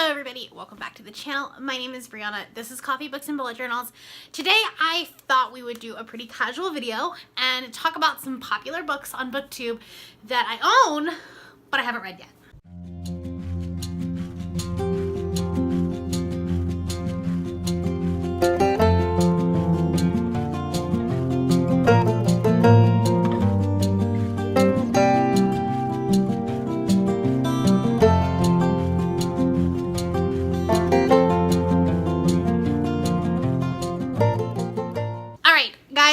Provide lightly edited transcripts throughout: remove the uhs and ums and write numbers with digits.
Hello everybody, welcome back to the channel. My name is Brianna. This is Coffee, Books, and Bullet Journals. Today I thought we would do a pretty casual video and talk about some popular books on Booktube that I own, but I haven't read yet.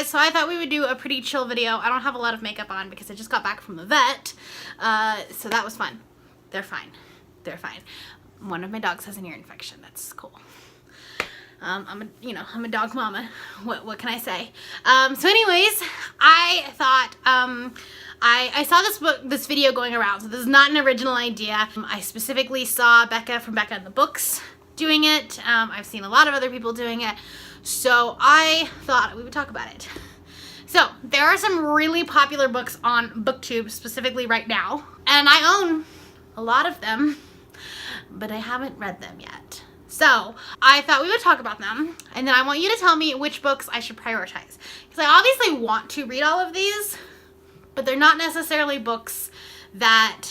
So I thought we would do a pretty chill video. I don't have a lot of makeup on because I just got back from the vet. So that was fun. They're fine. They're fine. One of my dogs has an ear infection. That's cool. I'm a dog mama. What can I say? So anyways, I thought, I saw this video going around. So this is not an original idea. I specifically saw Becca from Becca and the Books doing it. I've seen a lot of other people doing it. So I thought we would talk about it. So there are some really popular books on Booktube specifically right now, and I own a lot of them, but I haven't read them yet. So I thought we would talk about them, and then I want you to tell me which books I should prioritize. Because I obviously want to read all of these, but they're not necessarily books that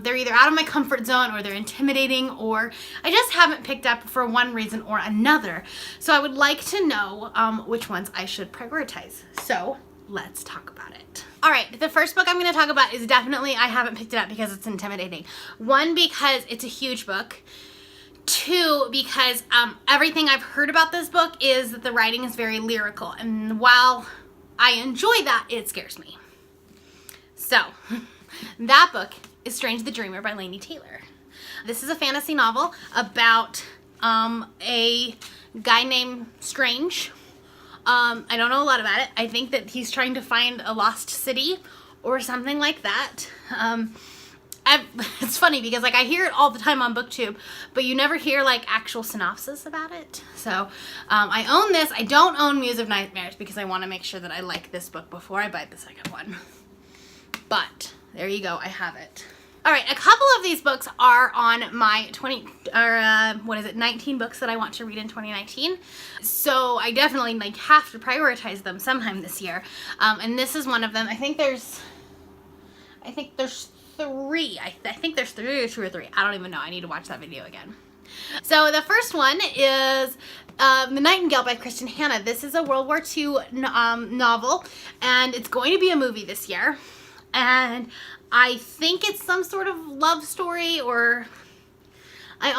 they're either out of my comfort zone or they're intimidating or I just haven't picked up for one reason or another. So I would like to know which ones I should prioritize. So let's talk about it. All right, the first book I'm going to talk about is definitely I haven't picked it up because it's intimidating. One, because it's a huge book. Two, because everything I've heard about this book is that the writing is very lyrical, and while I enjoy that, it scares me. So that book is Strange the Dreamer by Laini Taylor. This is a fantasy novel about a guy named Strange. I don't know a lot about it. I think that he's trying to find a lost city or something like that. It's funny because I hear it all the time on Booktube, but you never hear actual synopsis about it. So I own this. I don't own Muse of Nightmares because I want to make sure that I like this book before I buy the second one. But there you go, I have it. All right, a couple of these books are on my 19 books that I want to read in 2019. So I definitely have to prioritize them sometime this year. And this is one of them. I think there's three. I think there's three or two or three. I don't even know. I need to watch that video again. So the first one is The Nightingale by Kristen Hanna. This is a World War II novel, and it's going to be a movie this year. And I think it's some sort of love story, or I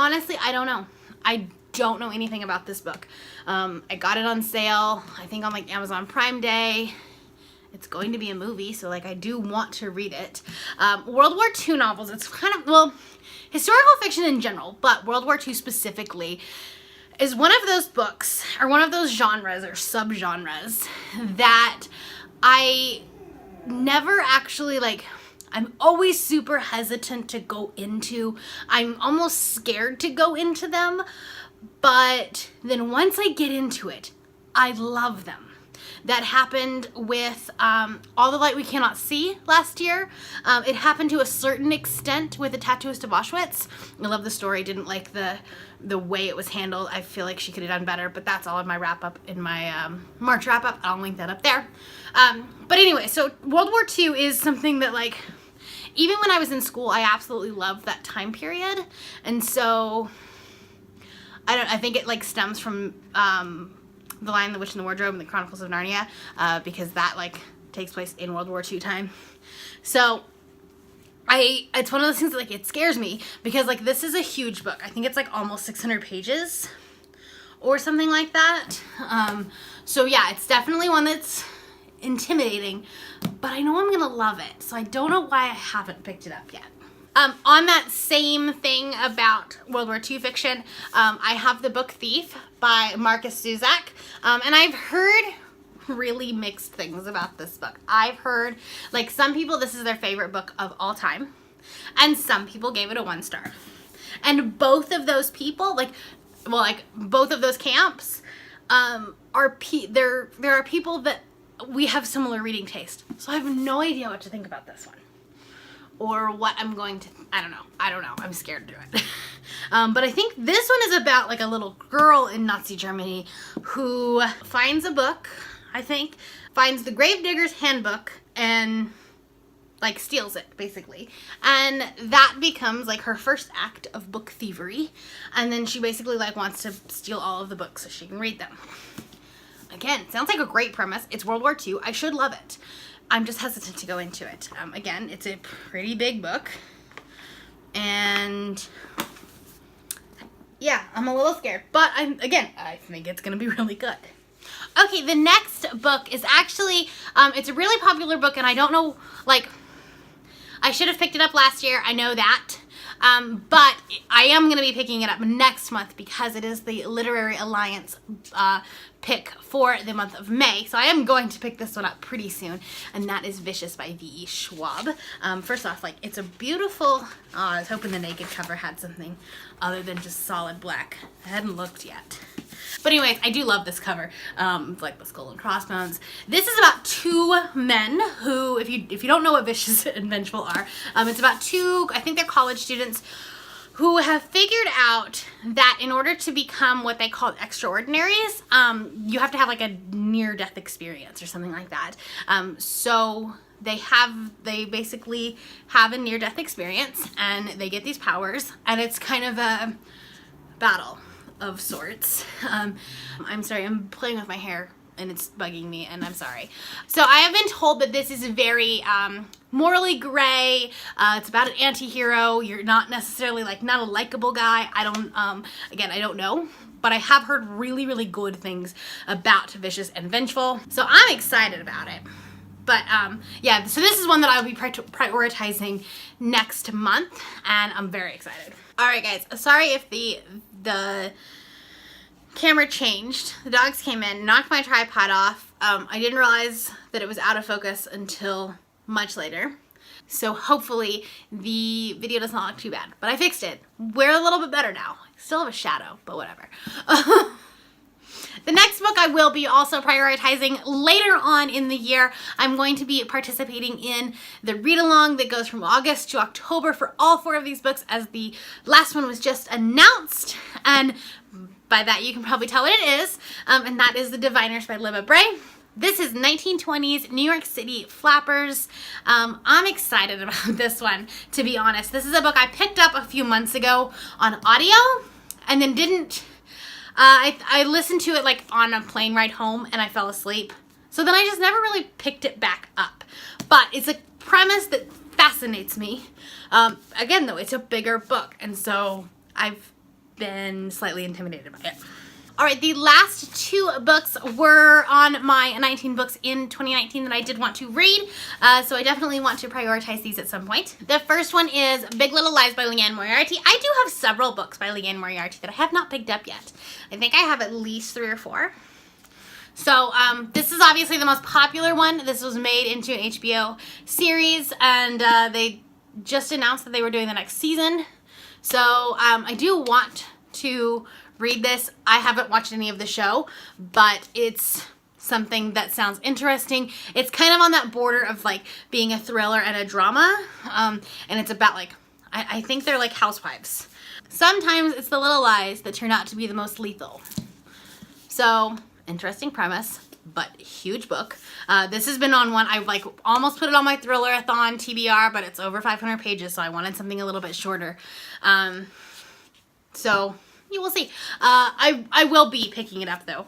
don't know. I don't know anything about this book. I got it on sale, I think on Amazon Prime Day. It's going to be a movie, so I do want to read it. World War II novels, it's kind of, well, historical fiction in general, but World War II specifically is one of those books, or one of those genres or subgenres that I never actually I'm always super hesitant to go into. I'm almost scared to go into them, but then once I get into it, I love them. That happened with All the Light We Cannot See last year. It happened to a certain extent with The Tattooist of Auschwitz. I love the story, didn't like the way it was handled. I feel like she could have done better, but that's all in my wrap-up, in my March wrap-up. I'll link that up there. But anyway, so World War II is something that even when I was in school, I absolutely loved that time period. And so I think it stems from The Lion, the Witch, and the Wardrobe and the Chronicles of Narnia, because that takes place in World War II time. So it's one of those things that it scares me because this is a huge book. I think it's almost 600 pages or something like that. So yeah, it's definitely one that's intimidating, but I know I'm gonna love it. So I don't know why I haven't picked it up yet. On that same thing about World War II fiction, I have The Book Thief by Marcus Zusak, and I've heard really mixed things about this book. I've heard, some people, this is their favorite book of all time, and some people gave it a 1 star. And both of those people, both of those camps, there are people that we have similar reading taste. So I have no idea what to think about this one. or what I'm going to, I don't know. I'm scared to do it. But I think this one is about like a little girl in Nazi Germany who finds a book, I think, finds the Gravedigger's Handbook and like steals it basically. And that becomes like her first act of book thievery. And then she basically like wants to steal all of the books so she can read them. Again, sounds like a great premise. It's World War II. I should love it. I'm just hesitant to go into it. Again, it's a pretty big book. And yeah, I'm a little scared. But I think it's going to be really good. Okay, the next book is actually, it's a really popular book, and I don't know, like, I should have picked it up last year. I know that. But I am going to be picking it up next month because it is the Literary Alliance pick for the month of May. So I am going to pick this one up pretty soon, and that is Vicious by V.E. Schwab. First off, like, it's a beautiful, I was hoping the naked cover had something other than just solid black. I hadn't looked yet. But anyways, I do love this cover, like the skull and crossbones. This is about two men who, if you don't know what Vicious and Vengeful are, it's about two, I think they're college students, who have figured out that in order to become what they call extraordinaries, you have to have like a near-death experience or something like that. So they basically have a near-death experience and they get these powers, and it's kind of a battle of sorts. I'm sorry, I'm playing with my hair and it's bugging me, and I'm sorry. So I have been told that this is very morally gray. It's about an anti-hero. You're not necessarily like not a likable guy. I don't know, but I have heard really, really good things about Vicious and Vengeful. So I'm excited about it. But yeah, so this is one that I'll be prioritizing next month, and I'm very excited. All right, guys, sorry if the camera changed. The dogs came in, knocked my tripod off. I didn't realize that it was out of focus until much later. So hopefully the video does not look too bad, but I fixed it. We're a little bit better now. Still have a shadow, but whatever. The next book I will be also prioritizing later on in the year. I'm going to be participating in the read-along that goes from August to October for all 4 of these books, as the last one was just announced. And by that you can probably tell what it is. And that is The Diviners by Libba Bray. This is 1920s New York City flappers. I'm excited about this one, to be honest. This is a book I picked up a few months ago on audio and then didn't... I listened to it like on a plane ride home and I fell asleep. So then I just never really picked it back up. But it's a premise that fascinates me. Again though, it's a bigger book, and so I've been slightly intimidated by it. Alright, the last 2 books were on my 19 books in 2019 that I did want to read, so I definitely want to prioritize these at some point. The first one is Big Little Lies by Leanne Moriarty. I do have several books by Leanne Moriarty that I have not picked up yet. I think I have at least 3 or 4. So this is obviously the most popular one. This was made into an HBO series, and they just announced that they were doing the next season. So I do want to read this. I haven't watched any of the show, but it's something that sounds interesting. It's kind of on that border of like being a thriller and a drama, and it's about like, I think they're like housewives. Sometimes it's the little lies that turn out to be the most lethal. So, interesting premise, but huge book. This has been on one, I like almost put it on my thriller-a-thon TBR, but it's over 500 pages, so I wanted something a little bit shorter. So you will see. I will be picking it up though.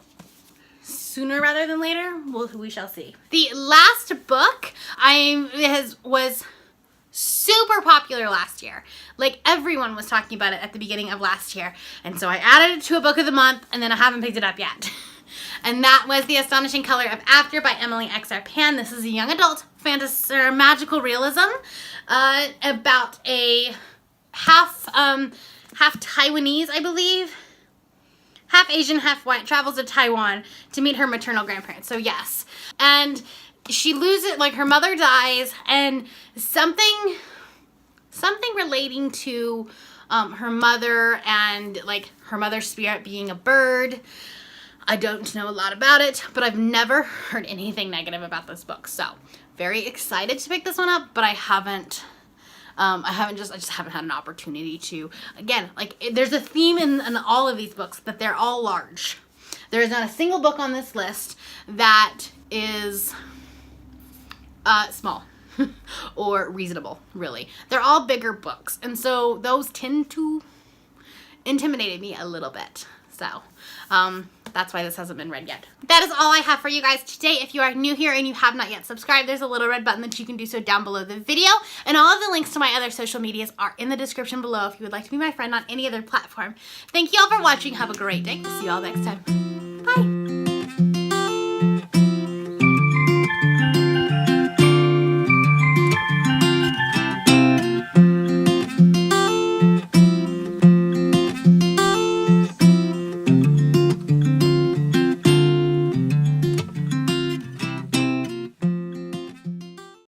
Sooner rather than later, we shall see. The last book was super popular last year. Like everyone was talking about it at the beginning of last year. And so I added it to a book of the month, and then I haven't picked it up yet. And that was The Astonishing Color of After by Emily X. R. Pan. This is a young adult fantasy or magical realism about a half Taiwanese, I believe, half Asian, half white, travels to Taiwan to meet her maternal grandparents. So yes. And she loses, like her mother dies, and something relating to her mother and like her mother's spirit being a bird. I don't know a lot about it, but I've never heard anything negative about this book. So very excited to pick this one up, but I haven't I just haven't had an opportunity to. Again, like, there's a theme in all of these books that they're all large. There is not a single book on this list that is small or reasonable, really. They're all bigger books, and so those tend to intimidate me a little bit. So that's why this hasn't been read yet. That is all I have for you guys today. If you are new here and you have not yet subscribed, there's a little red button that you can do so down below the video. And all of the links to my other social medias are in the description below if you would like to be my friend on any other platform. Thank you all for watching. Have a great day. See you all next time.